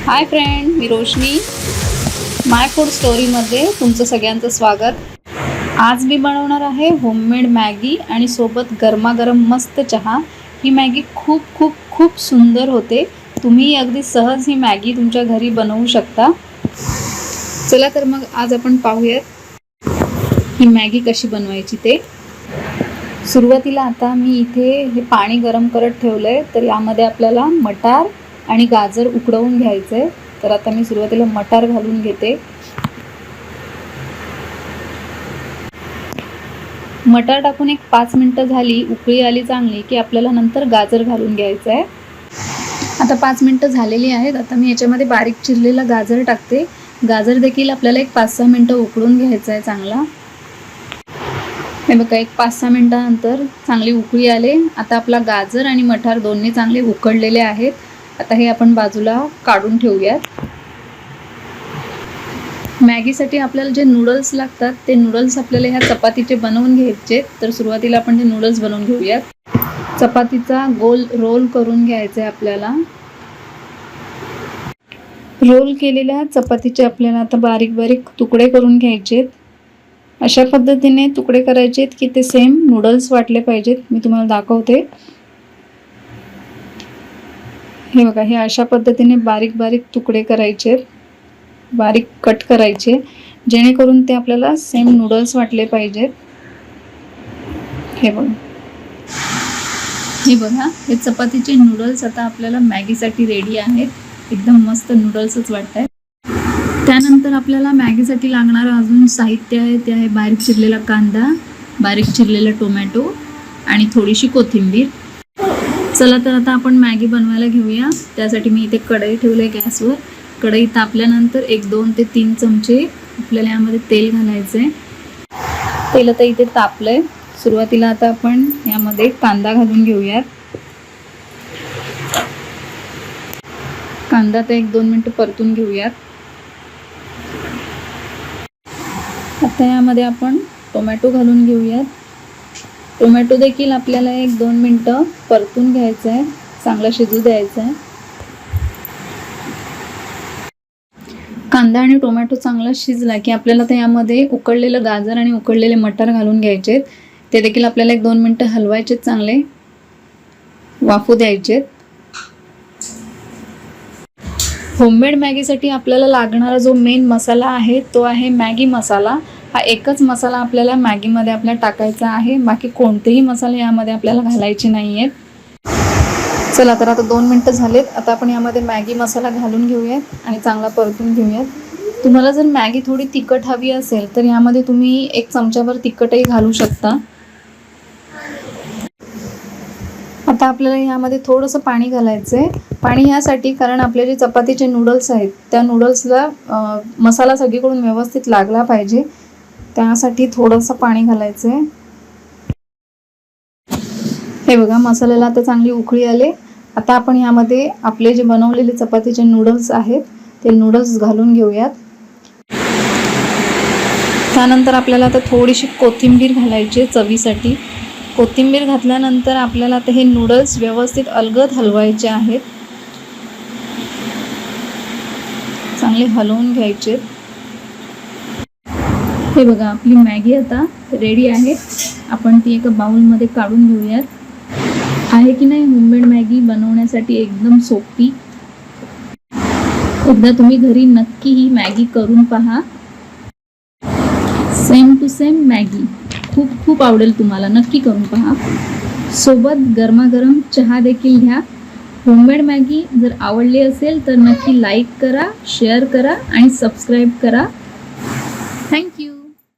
Hi friend, मी रोशनी. माय food स्टोरीमध्ये तुमचं सगळ्यांचं स्वागत. आज मी बनवणार आहे होममेड मॅगी आणि सोबत गरमागरम मस्त चहा. ही मॅगी खूप खूप खूप सुंदर होते. तुम्ही अगदी सहज ही मॅगी तुमच्या घरी बनवू शकता. चला तर मग आज आपण पाहूयात ही मॅगी कशी बनवायची ते. सुरुवातीला आता मी इथे हे पाणी गरम करत ठेवलं आहे. तर यामध्ये आपल्याला मटार आणि गाजर उकडवून घ्यायचं आहे. तर आता मी सुरुवातीला मटार घालून घेते. मटार टाकून एक 5 मिनटं झाली, उकळी आली चांगली की आपल्याला नंतर गाजर घालून घ्यायचं आहे. आता 5 मिनटं झालेली आहेत. आता मी याच्यामध्ये बारीक चिरलेला गाजर टाकते. गाजर देखील आपल्याला एक 5-6 मिनटं उकळून घ्यायचं आहे चांगला. हे बघा, एक 5-6 मिनटानंतर चांगली उकळी आले. आता आपला गाजर आणि मटार दोन्ही चांगले उकळलेले आहेत. आता हे आपण बाजूला काढून ठेवूयात. मॅगीसाठी आपल्याला जे नूडल्स लागतात ते नूडल्स आपल्याला ह्या चपातीचे बनवून घ्यायचे. तर सुरुवातीला आपण हे नूडल्स बनवून घेऊयात. चपातीचा गोल रोल करून घ्यायचा आहे आपल्याला. रोल केलेल्या चपातीचे आपल्याला आता बारीक बारीक तुकडे करून घ्यायचे. अशा पद्धतीने तुकडे करायचेत की ते सेम नूडल्स वाटले पाहिजेत. मी तुम्हाला दाखवते. हे बघा, हे अशा पद्धतीने बारीक बारीक तुकडे करायचे, बारीक कट करायचे, जेणेकरून ते आपल्याला सेम नूडल्स वाटले पाहिजेत. हे बघा, हे चपातीचे नूडल्स आता आपल्याला मॅगीसाठी रेडी आहेत. एकदम मस्त नूडल्सच वाटत आहेत. त्यानंतर आपल्याला मॅगीसाठी लागणारं अजून साहित्य आहे ते आहे बारीक चिरलेला कांदा, बारीक चिरलेला टोमॅटो आणि थोडीशी कोथिंबीर. चला तर आता आपण मॅगी बनवायला घेऊया. त्यासाठी मी इथे कढई ठेवली गॅसवर. कढई तापल्यानंतर 1-2 ते 3 चमचे आपल्याला यामध्ये तेल घालायचं आहे. तेल आता इथे तापलंय. सुरुवातीला आता आपण यामध्ये कांदा घालून घेऊयात. कांदा तर 1-2 मिनटं परतून घेऊयात. आता यामध्ये आपण टोमॅटो घालून घेऊयात. टोमॅटो देखील आपल्याला 1-2 मिनटं परतून घ्यायचं आहे, चांगला शिजू द्यायचं आहे. कांदा आणि टोमॅटो चांगला शिजला की आपल्याला तर यामध्ये उकडलेलं गाजर आणि उकडलेले मटार घालून घ्यायचे. ते देखील आपल्याला 1-2 मिनटं हलवायचे, चांगले वाफू द्यायचे. होममेड मॅगीसाठी आपल्याला लागणारा जो मेन मसाला आहे तो आहे मॅगी मसाला. हा एकच मसाला आपल्याला मॅगीमध्ये आपल्याला टाकायचा आहे. बाकी कोणतेही मसाले यामध्ये आपल्याला घालायचे नाही आहेत. चला तर आता 2 मिनटं झालेत. आता आपण यामध्ये मॅगी मसाला घालून घेऊयात आणि चांगला परतून घेऊयात. तुम्हाला जर मॅगी थोडी तिखट हवी असेल तर यामध्ये तुम्ही 1 चमचाभर तिखटही घालू शकता. आता आपल्याला यामध्ये थोडंसं पाणी घालायचं आहे. पाणी यासाठी कारण आपले जे चपातीचे नूडल्स आहेत त्या नूडल्सला मसाला सगळीकडून व्यवस्थित लागला पाहिजे, त्यासाठी थोडंसं पाणी घालायचं आहे. हे बघा, मसाल्याला आता चांगली उकळी आले. आता आपण यामध्ये आपले जे बनवलेले चपातीचे नूडल्स आहेत ते नूडल्स घालून घेऊयात. त्यानंतर आपल्याला आता थोडीशी कोथिंबीर घालायची चवीसाठी. कोथिंबीर घातल्यानंतर आपल्याला आता हे नूडल्स व्यवस्थित अलगद हलवायचे आहेत, चांगले हलवून घ्यायचे. हे बघा, आपली मॅगी आता रेडी आहे. आपण ती एका बाउलमध्ये काढून घेऊयात. आहे की नाही होममेड मॅगी बनवण्यासाठी एकदम सोपी. एकदा तुम्ही घरी नक्की ही मॅगी करून पहा. सेम टू सेम मॅगी खूप खूप आवडेल तुम्हाला. नक्की करून पहा. सोबत गरमागरम चहा देखील घ्या. होममेड मॅगी जर आवडली असेल तर नक्की लाईक करा, शेअर करा आणि सबस्क्राईब करा.